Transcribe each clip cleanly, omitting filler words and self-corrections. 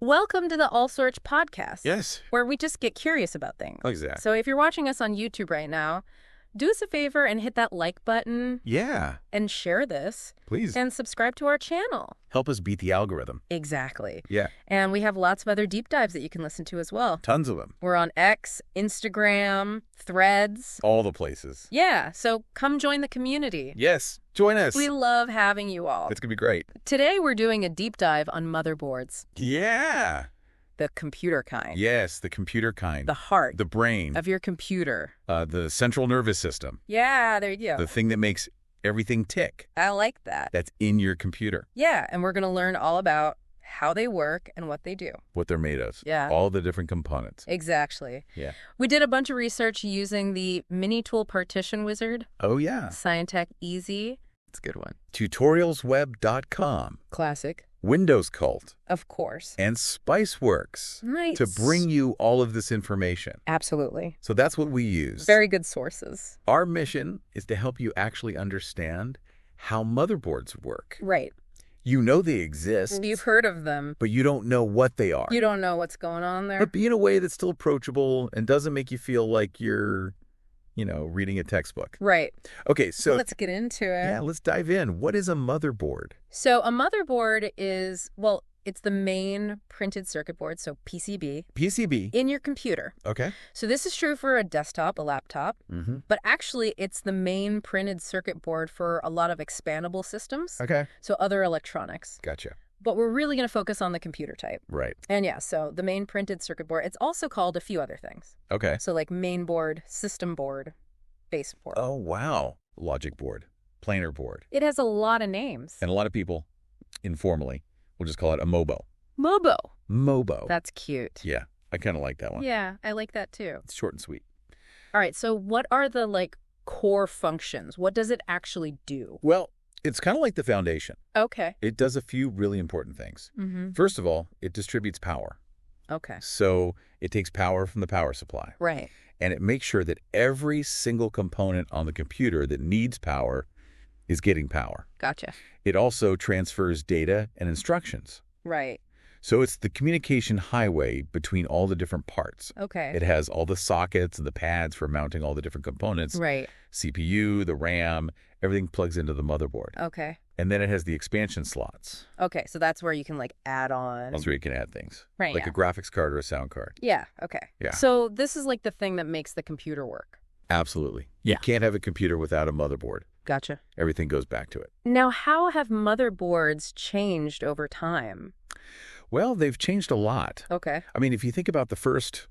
Welcome to the All Sorts podcast. Yes. Where we just get curious about things. Exactly. So if you're watching us on YouTube right now, do us a favor and hit that like button. Yeah. And share this. Please. And subscribe to our channel. Help us beat the algorithm. Exactly. Yeah. And we have lots of other deep dives that you can listen to as well. Tons of them. We're on X, Instagram, Threads. All the places. Yeah. So come join the community. Yes. Join us. We love having you all. It's going to be great. Today we're doing a deep dive on motherboards. Yeah. The computer kind. Yes, the computer kind. The heart. The brain. Of your computer. The central nervous system. Yeah, there you go. The thing that makes everything tick. I like that. That's in your computer. Yeah, and we're going to learn all about how they work and what they do. What they're made of. Yeah. All the different components. Exactly. Yeah. We did a bunch of research using the Mini Tool Partition Wizard. Oh, yeah. Scientech Easy. It's a good one. Tutorialsweb.com. Classic. Windows Cult. Of course. And Spiceworks. Nice. To bring you all of this information. Absolutely. So that's what we use. Very good sources. Our mission is to help you actually understand how motherboards work. Right. You know they exist. You've heard of them. But you don't know what they are. You don't know what's going on there. But be in a way that's still approachable and doesn't make you feel like you're, reading a textbook. Right. Okay, so let's get into it. Yeah, let's dive in. What is a motherboard? So a motherboard is, it's the main printed circuit board, so PCB. PCB. In your computer. Okay. So this is true for a desktop, a laptop, but actually it's the main printed circuit board for a lot of expandable systems. Okay. So other electronics. Gotcha. But we're really going to focus on the computer type. Right. And yeah, so the main printed circuit board, it's also called a few other things. Okay. So like main board, system board, base board. Oh, wow. Logic board, planar board. It has a lot of names. And a lot of people, informally, will just call it a MOBO. MOBO. MOBO. That's cute. Yeah, I kind of like that one. Yeah, I like that too. It's short and sweet. All right, so what are the core functions? What does it actually do? Well, it's kind of like the foundation. Okay. It does a few really important things. First of all, it distributes power. Okay. So it takes power from the power supply. Right. And it makes sure that every single component on the computer that needs power is getting power. Gotcha. It also transfers data and instructions. Right. So it's the communication highway between all the different parts. Okay. It has all the sockets and the pads for mounting all the different components. Right. CPU, the RAM, everything plugs into the motherboard. Okay. And then it has the expansion slots. Okay, so that's where you can add on. That's where you can add things. Right, like yeah. a graphics card or a sound card. Yeah, okay. Yeah. So this is like the thing that makes the computer work. Absolutely. Yeah. You can't have a computer without a motherboard. Gotcha. Everything goes back to it. Now, how have motherboards changed over time? Well, they've changed a lot. Okay. I mean, if you think about the first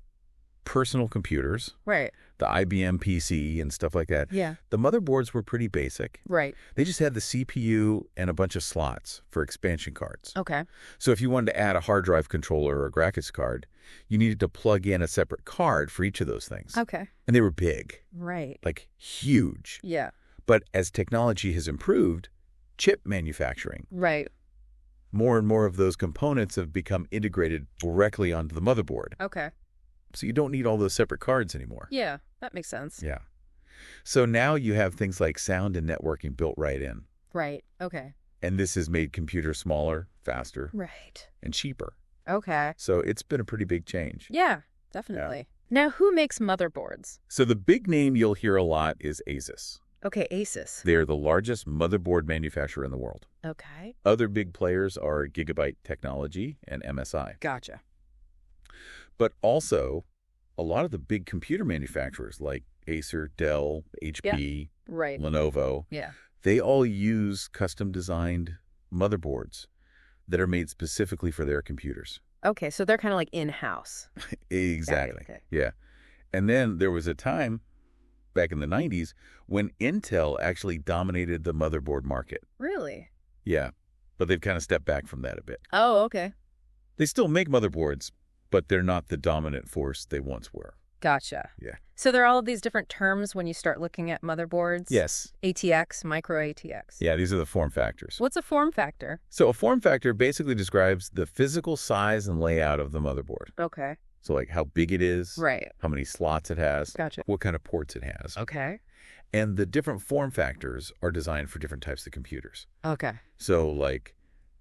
personal computers, Right. the IBM PC and stuff like that, Yeah. the motherboards were pretty basic. Right. They just had the CPU and a bunch of slots for expansion cards. Okay. So if you wanted to add a hard drive controller or a graphics card, you needed to plug in a separate card for each of those things. Okay. And they were big, Right. like huge. Yeah. But as technology has improved, chip manufacturing, Right. more and more of those components have become integrated directly onto the motherboard. Okay. So you don't need all those separate cards anymore. Yeah, that makes sense. Yeah. So now you have things like sound and networking built right in. Right. Okay. And this has made computers smaller, faster, Right. and cheaper. Okay. So it's been a pretty big change. Yeah, definitely. Now, who makes motherboards? So the big name you'll hear a lot is Asus. Okay, Asus. They're the largest motherboard manufacturer in the world. Okay. Other big players are Gigabyte Technology and MSI. Gotcha. But also, a lot of the big computer manufacturers like Acer, Dell, HP, Right. Lenovo, Yeah. they all use custom-designed motherboards that are made specifically for their computers. Okay, so they're kind of like in-house. Exactly. Okay. Yeah. And then there was a time back in the 90s when Intel actually dominated the motherboard market. Really? Yeah. But they've kind of stepped back from that a bit. Oh, okay. They still make motherboards, but they're not the dominant force they once were. Gotcha. Yeah. So there are all of these different terms when you start looking at motherboards? Yes. ATX, micro ATX. Yeah, these are the form factors. What's a form factor? So a form factor basically describes the physical size and layout of the motherboard. Okay. So like how big it is, Right. how many slots it has, Gotcha. what kind of ports it has. Okay. And the different form factors are designed for different types of computers. Okay. So like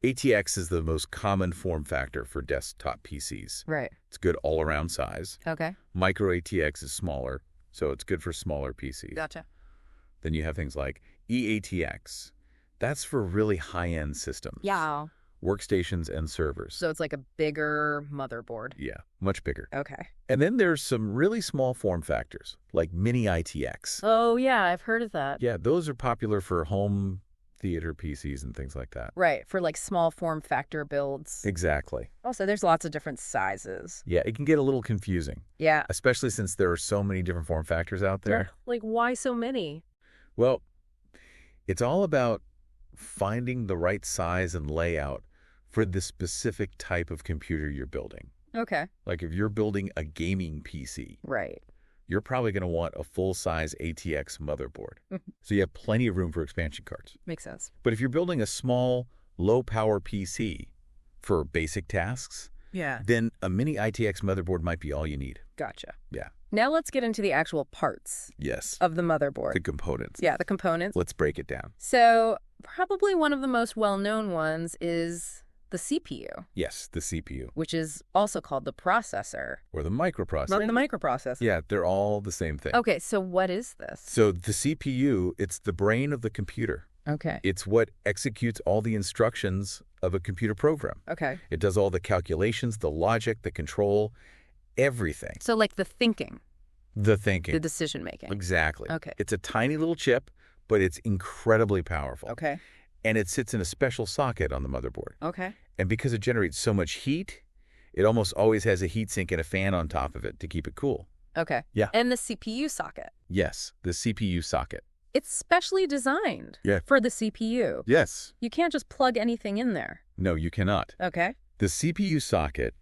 ATX is the most common form factor for desktop PCs. Right. It's good all-around size. Okay. Micro ATX is smaller, so it's good for smaller PCs. Gotcha. Then you have things like eATX. That's for really high-end systems. Yeah. Workstations and servers. So it's like a bigger motherboard. Yeah, much bigger. Okay. And then there's some really small form factors, like mini ITX. Oh, yeah, I've heard of that. Yeah, those are popular for home theater PCs and things like that. Right, for like small form factor builds. Exactly. Also, there's lots of different sizes. Yeah, it can get a little confusing, Yeah. especially since there are so many different form factors out there. Like, why so many? Well, it's all about finding the right size and layout for the specific type of computer you're building. Okay. Like if you're building a gaming PC, Right. you're probably going to want a full-size ATX motherboard. So you have plenty of room for expansion cards. Makes sense. But if you're building a small, low-power PC for basic tasks, Yeah. then a mini ITX motherboard might be all you need. Gotcha. Yeah. Now let's get into the actual parts Yes. of the motherboard. The components. Yeah, the components. Let's break it down. So probably one of the most well-known ones is the CPU, Yes, the CPU. which is also called the processor. Or the microprocessor. Not the microprocessor. Yeah, they're all the same thing. Okay, so what is this? So the CPU, it's the brain of the computer. Okay. It's what executes all the instructions of a computer program. Okay. It does all the calculations, the logic, the control, everything. So like the thinking, The thinking. the decision-making. Exactly. Okay. It's a tiny little chip, but it's incredibly powerful. Okay. And it sits in a special socket on the motherboard. Okay. And because it generates so much heat, it almost always has a heat sink and a fan on top of it to keep it cool. Okay. Yeah. And the CPU socket. Yes, the CPU socket. It's specially designed Yeah. for the CPU. Yes. You can't just plug anything in there. No, you cannot. Okay. The CPU socket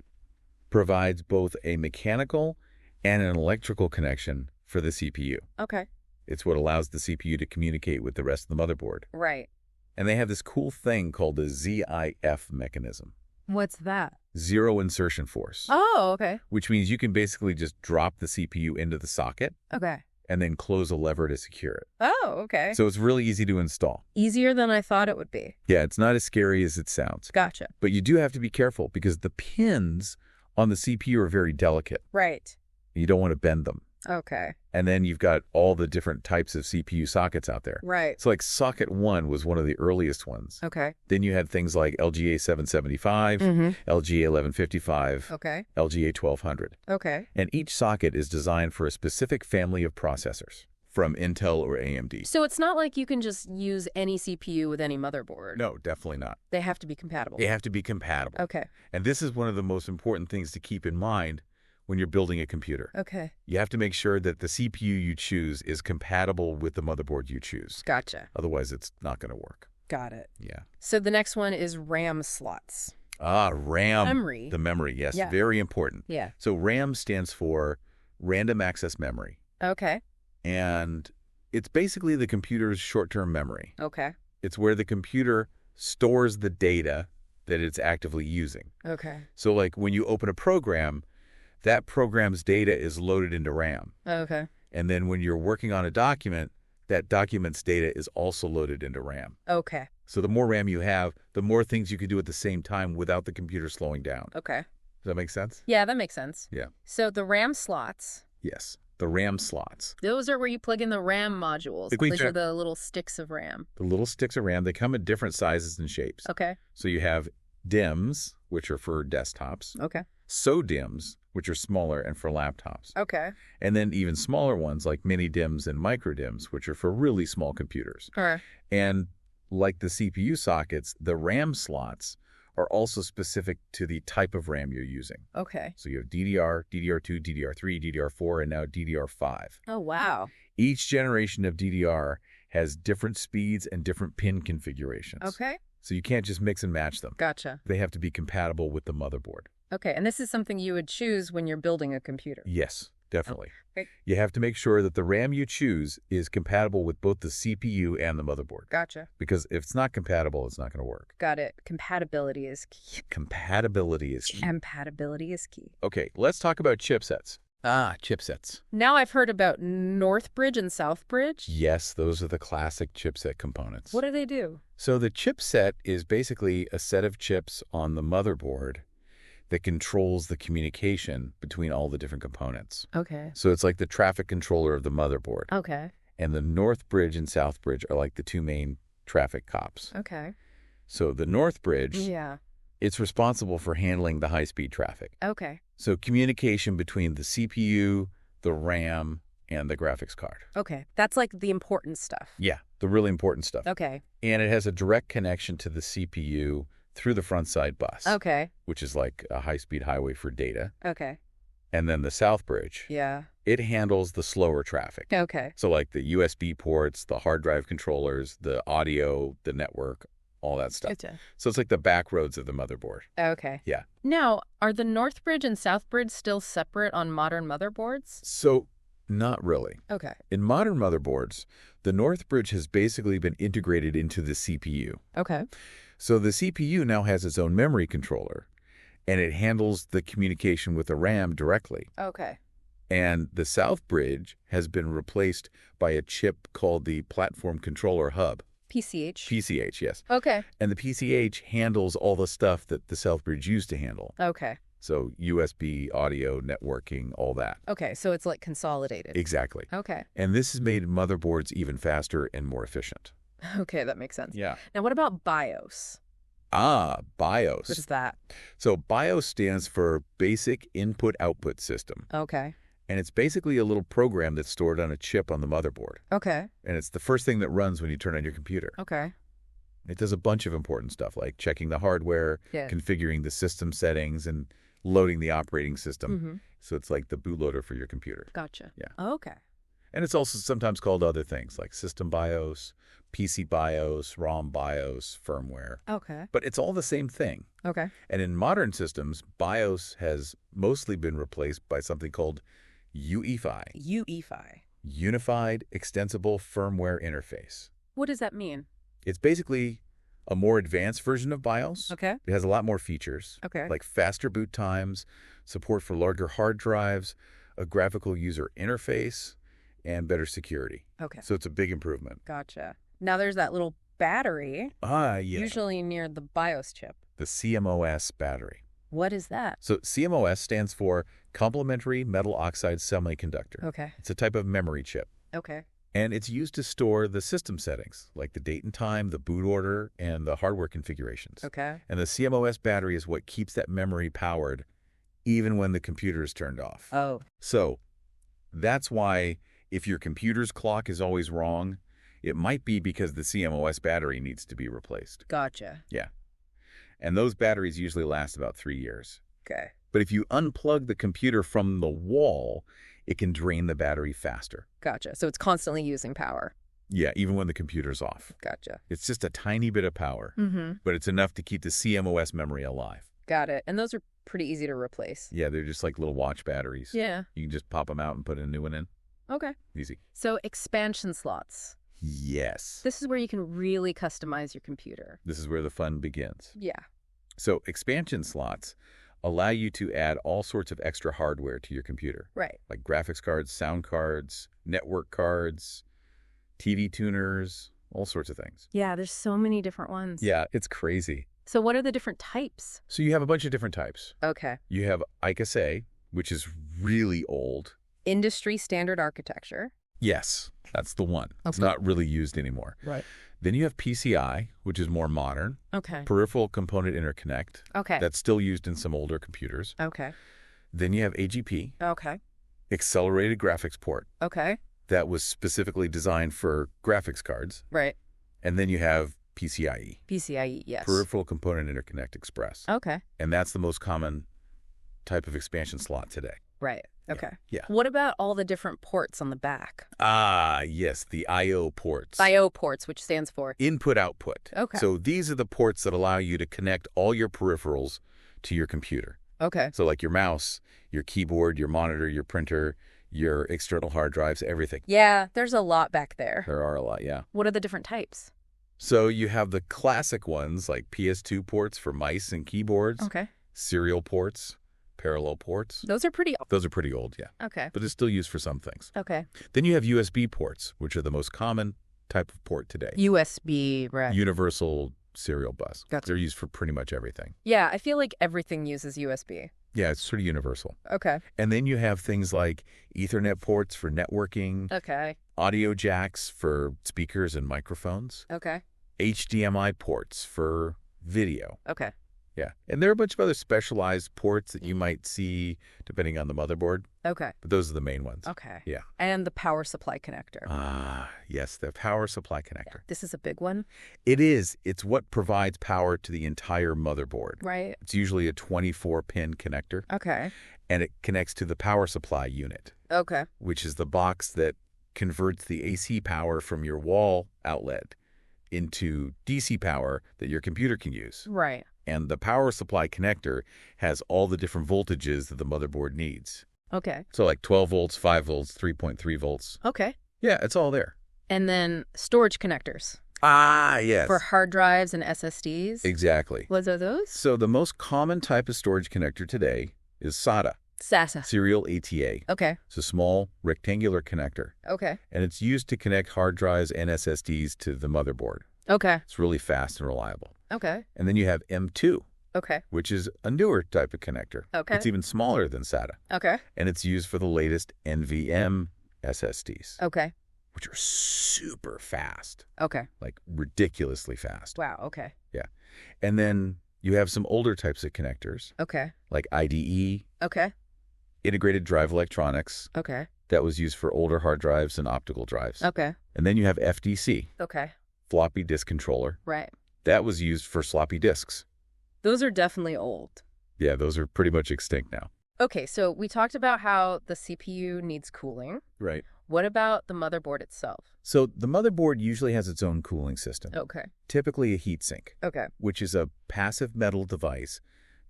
provides both a mechanical and an electrical connection for the CPU. Okay. It's what allows the CPU to communicate with the rest of the motherboard. Right. And they have this cool thing called the ZIF mechanism, What's that? zero insertion force, Oh, okay. which means you can basically just drop the CPU into the socket Okay. and then close a lever to secure it. Oh, okay. So it's really easy to install. Easier than I thought it would be. Yeah, it's not as scary as it sounds. Gotcha. But you do have to be careful because the pins on the CPU are very delicate. Right. You don't want to bend them. Okay. And then you've got all the different types of CPU sockets out there. Right. So like socket 1 was one of the earliest ones. Okay. Then you had things like LGA 775, Mm-hmm. LGA 1155, Okay. LGA 1200. Okay. And each socket is designed for a specific family of processors from Intel or AMD. So it's not like you can just use any CPU with any motherboard. No, definitely not. They have to be compatible. They have to be compatible. Okay. And this is one of the most important things to keep in mind when you're building a computer. Okay. You have to make sure that the CPU you choose is compatible with the motherboard you choose. Gotcha. Otherwise, it's not going to work. Got it. Yeah. So the next one is RAM slots. RAM. Memory. The memory, yes. Yeah. Very important. Yeah. So RAM stands for Random Access Memory. Okay. And it's basically the computer's short-term memory. Okay. It's where the computer stores the data that it's actively using. Okay. So like when you open a program, that program's data is loaded into RAM. Okay. And then when you're working on a document, that document's data is also loaded into RAM. Okay. So the more RAM you have, the more things you can do at the same time without the computer slowing down. Okay. Does that make sense? Yeah, that makes sense. Yeah. So the RAM slots, Yes. The RAM slots. those are where you plug in the RAM modules. The Those are the little sticks of RAM. The little sticks of RAM, they come in different sizes and shapes. Okay. So you have DIMMs, which are for desktops, Okay. SO-DIMMs, which are smaller and for laptops, Okay. and then even smaller ones like mini DIMMs and micro DIMMs, which are for really small computers. All right. And like the CPU sockets, the RAM slots are also specific to the type of RAM you're using. Okay. So you have DDR, DDR2, DDR3, DDR4, and now DDR5. Oh, wow. Each generation of DDR has different speeds and different pin configurations. Okay. So you can't just mix and match them. Gotcha. They have to be compatible with the motherboard. Okay. And this is something you would choose when you're building a computer. Yes, definitely. great. You have to make sure that the RAM you choose is compatible with both the CPU and the motherboard. Gotcha. Because if it's not compatible, it's not going to work. Got it. Compatibility is key. Compatibility is key. Compatibility is key. Okay, let's talk about chipsets. Ah, chipsets. Now I've heard about Northbridge and Southbridge. Yes, those are the classic chipset components. What do they do? So the chipset is basically a set of chips on the motherboard that controls the communication between all the different components. Okay. So it's like the traffic controller of the motherboard. Okay. And the North Bridge and South Bridge are like the two main traffic cops. Okay. So the North Bridge, Yeah. it's responsible for handling the high-speed traffic. Okay. So communication between the CPU, the RAM, and the graphics card. Okay. That's like the important stuff. Yeah, the really important stuff. Okay. And it has a direct connection to the CPU through the front side bus, Okay. which is like a high-speed highway for data. Okay. And then the South Bridge, Yeah. it handles the slower traffic. Okay. So like the USB ports, the hard drive controllers, the audio, the network, all that stuff. Gotcha. So it's like the back roads of the motherboard. Okay. Yeah. Now, are the Northbridge and Southbridge still separate on modern motherboards? So not really. Okay. In modern motherboards, the North Bridge has basically been integrated into the CPU. Okay. So the CPU now has its own memory controller, and it handles the communication with the RAM directly. Okay. And the South Bridge has been replaced by a chip called the Platform Controller Hub. PCH. PCH, yes. Okay. And the PCH handles all the stuff that the South Bridge used to handle. Okay. So USB, audio, networking, all that. Okay. So it's like consolidated. Exactly. Okay. And this has made motherboards even faster and more efficient. Okay. That makes sense. Yeah. Now, what about BIOS? Ah, BIOS. What is that? So BIOS stands for Basic Input-Output System. Okay. And it's basically a little program that's stored on a chip on the motherboard. Okay. And it's the first thing that runs when you turn on your computer. Okay. It does a bunch of important stuff like checking the hardware, Yeah. configuring the system settings, and loading the operating system. Mm-hmm. So it's like the bootloader for your computer. Gotcha. Yeah. Okay. And it's also sometimes called other things like System BIOS, PC BIOS, ROM BIOS, firmware. Okay. But it's all the same thing. Okay. And in modern systems, BIOS has mostly been replaced by something called UEFI, UEFI. Unified Extensible Firmware Interface. What does that mean? It's basically a more advanced version of BIOS. Okay. It has a lot more features, Okay. like faster boot times, support for larger hard drives, a graphical user interface, and better security. Okay. So it's a big improvement. Gotcha. Now there's that little battery, Ah, yeah. usually near the BIOS chip. The CMOS battery. What is that? So CMOS stands for Complementary Metal Oxide Semiconductor. Okay. It's a type of memory chip. Okay. And it's used to store the system settings, like the date and time, the boot order, and the hardware configurations. Okay. And the CMOS battery is what keeps that memory powered even when the computer is turned off. Oh. So that's why if your computer's clock is always wrong, it might be because the CMOS battery needs to be replaced. Gotcha. Yeah. And those batteries usually last about 3 years. Okay. But if you unplug the computer from the wall, it can drain the battery faster. Gotcha. So it's constantly using power. Yeah, even when the computer's off. Gotcha. It's just a tiny bit of power, Mm-hmm. but it's enough to keep the CMOS memory alive. Got it. And those are pretty easy to replace. Yeah, they're just like little watch batteries. Yeah. You can just pop them out and put a new one in. Okay. Easy. So expansion slots. Yes. This is where you can really customize your computer. This is where the fun begins. Yeah. So expansion slots allow you to add all sorts of extra hardware to your computer, Right. like graphics cards, sound cards, network cards, TV tuners, all sorts of things. Yeah, there's so many different ones. Yeah, it's crazy. So what are the different types? So you have a bunch of different types. Okay. You have ICAS A, which is really old. Industry standard architecture. Yes, that's the one. It's Okay. not really used anymore. Right. Then you have PCI, which is more modern. Okay. Peripheral Component Interconnect. Okay. That's still used in some older computers. Okay. Then you have AGP, Okay. Accelerated Graphics Port. Okay. That was specifically designed for graphics cards. Right. And then you have PCIe, PCIe, yes. Peripheral Component Interconnect Express. Okay. And that's the most common type of expansion slot today. Right. Okay. Yeah. What about all the different ports on the back? Ah, yes, the I/O ports. I/O ports, which stands for? Input-output. Okay. So these are the ports that allow you to connect all your peripherals to your computer. Okay. So like your mouse, your keyboard, your monitor, your printer, your external hard drives, everything. Yeah, there's a lot back there. There are a lot, yeah. What are the different types? So you have the classic ones like PS2 ports for mice and keyboards, Okay. serial ports, parallel ports. Those are pretty... Those are pretty old, yeah. Okay. But it's still used for some things. Okay. Then you have USB ports, which are the most common type of port today. USB, right. Universal serial bus. Gotcha. They're used for pretty much everything. Yeah, I feel like everything uses USB. Yeah, it's sort of universal. Okay. And then you have things like Ethernet ports for networking, Okay. audio jacks for speakers and microphones, Okay. HDMI ports for video. Okay. Yeah. And there are a bunch of other specialized ports that you might see depending on the motherboard, Okay. but those are the main ones. Okay. Yeah. And the power supply connector. Yes, the power supply connector. This is a big one. It is. It's what provides power to the entire motherboard. Right. It's usually a 24-pin connector, Okay. and it connects to the power supply unit, Okay. which is the box that converts the AC power from your wall outlet into DC power that your computer can use. Right. And the power supply connector has all the different voltages that the motherboard needs. Okay. So like 12 volts, 5 volts, 3.3 volts. Okay. Yeah, it's all there. And then storage connectors. Yes. For hard drives and SSDs. Exactly. What are those? So the most common type of storage connector today is SATA, SATA. serial ATA. Okay. It's a small rectangular connector, Okay. and it's used to connect hard drives and SSDs to the motherboard. Okay. It's really fast and reliable. Okay. And then you have M2, Okay. which is a newer type of connector. Okay. It's even smaller than SATA, Okay. and it's used for the latest NVMe SSDs, Okay. which are super fast, Okay. like ridiculously fast. Wow. Okay. Yeah. And then you have some older types of connectors, Okay. like IDE, Okay. integrated drive electronics, Okay. that was used for older hard drives and optical drives. Okay. And then you have FDC, Okay. floppy disk controller. Right. That was used for sloppy disks. Those are definitely old. Yeah, those are pretty much extinct now. Okay, so we talked about how the CPU needs cooling. Right. What about the motherboard itself? So the motherboard usually has its own cooling system, Okay. typically a heatsink, Okay. which is a passive metal device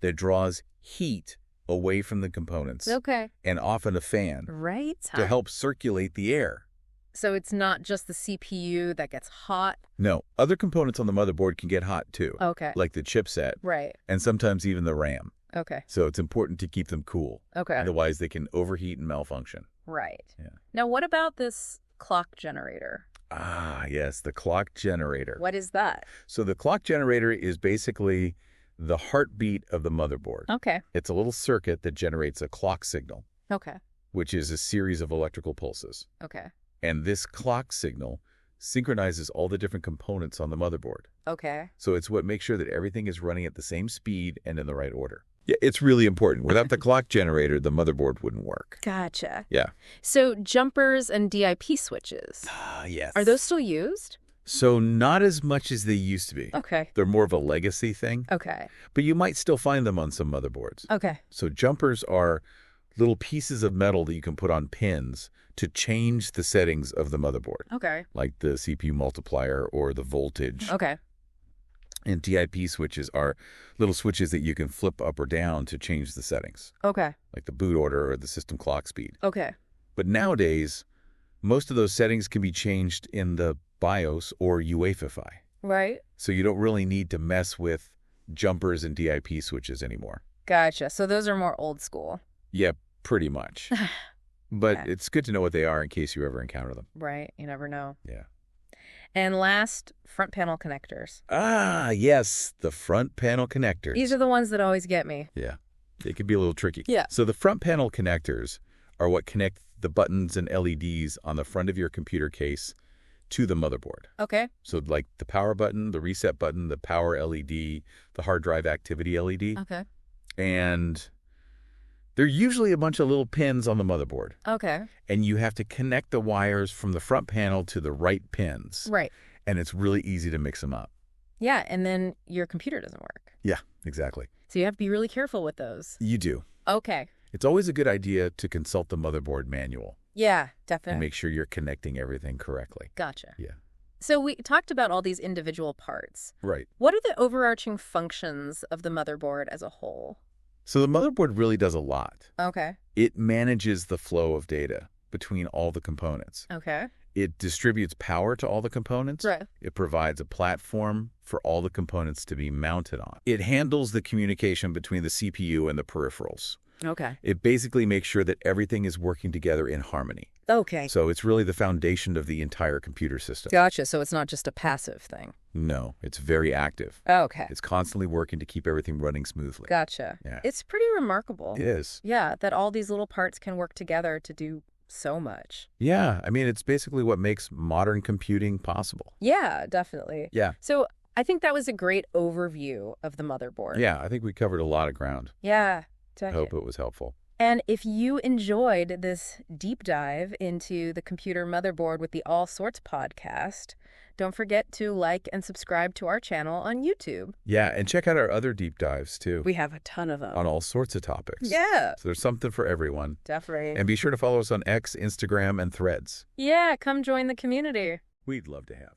that draws heat away from the components Okay. and often a fan Right. to help circulate the air. So it's not just the CPU that gets hot. No, other components on the motherboard can get hot too, Okay. like the chipset Right. and sometimes even the RAM. Okay. So it's important to keep them cool. Okay. Otherwise, they can overheat and malfunction. Right. Yeah. Now, what about this clock generator? Yes, the clock generator. What is that? So the clock generator is basically the heartbeat of the motherboard. Okay. It's a little circuit that generates a clock signal, Okay. which is a series of electrical pulses. Okay. And this clock signal synchronizes all the different components on the motherboard. Okay. So it's what makes sure that everything is running at the same speed and in the right order. Yeah, it's really important. Without the clock generator, the motherboard wouldn't work. Gotcha. Yeah. So jumpers and DIP switches, Yes. are those still used? So not as much as they used to be. Okay. They're more of a legacy thing, Okay. but you might still find them on some motherboards. Okay. So jumpers are little pieces of metal that you can put on pins to change the settings of the motherboard, Okay. like the CPU multiplier or the voltage. Okay. And DIP switches are little switches that you can flip up or down to change the settings, Okay. like the boot order or the system clock speed. Okay. But nowadays, most of those settings can be changed in the BIOS or UEFI. Right. So you don't really need to mess with jumpers and DIP switches anymore. Gotcha. So those are more old school. Yeah, pretty much. But Okay. it's good to know what they are in case you ever encounter them. Right. You never know. Yeah. And last, front panel connectors. Yes, the front panel connectors. These are the ones that always get me. Yeah, they can be a little tricky. Yeah. So the front panel connectors are what connect the buttons and LEDs on the front of your computer case to the motherboard. Okay. So like the power button, the reset button, the power LED, the hard drive activity LED. Okay. And they're usually a bunch of little pins on the motherboard. Okay. And you have to connect the wires from the front panel to the right pins. Right. And it's really easy to mix them up. Yeah. And then your computer doesn't work. Yeah, exactly. So you have to be really careful with those. You do. Okay. It's always a good idea to consult the motherboard manual Yeah, and definitely. make sure you're connecting everything correctly. Gotcha. Yeah. So we talked about all these individual parts. Right. What are the overarching functions of the motherboard as a whole? So the motherboard really does a lot. Okay. It manages the flow of data between all the components. Okay. It distributes power to all the components. Right. It provides a platform for all the components to be mounted on. It handles the communication between the CPU and the peripherals. Okay. It basically makes sure that everything is working together in harmony. Okay. So it's really the foundation of the entire computer system. Gotcha. So it's not just a passive thing. No, it's very active. Okay. It's constantly working to keep everything running smoothly. Gotcha. Yeah. It's pretty remarkable. It is. Yeah, that all these little parts can work together to do so much. Yeah, I mean, it's basically what makes modern computing possible. Yeah, definitely. Yeah. So I think that was a great overview of the motherboard. Yeah, I think we covered a lot of ground. Yeah, I definitely. hope it was helpful. And if you enjoyed this deep dive into the computer motherboard with the All Sorts podcast, don't forget to like and subscribe to our channel on YouTube. Yeah, and check out our other deep dives, too. We have a ton of them. On all sorts of topics. Yeah. So there's something for everyone. Definitely. And be sure to follow us on X, Instagram, and Threads. Yeah, come join the community. We'd love to have.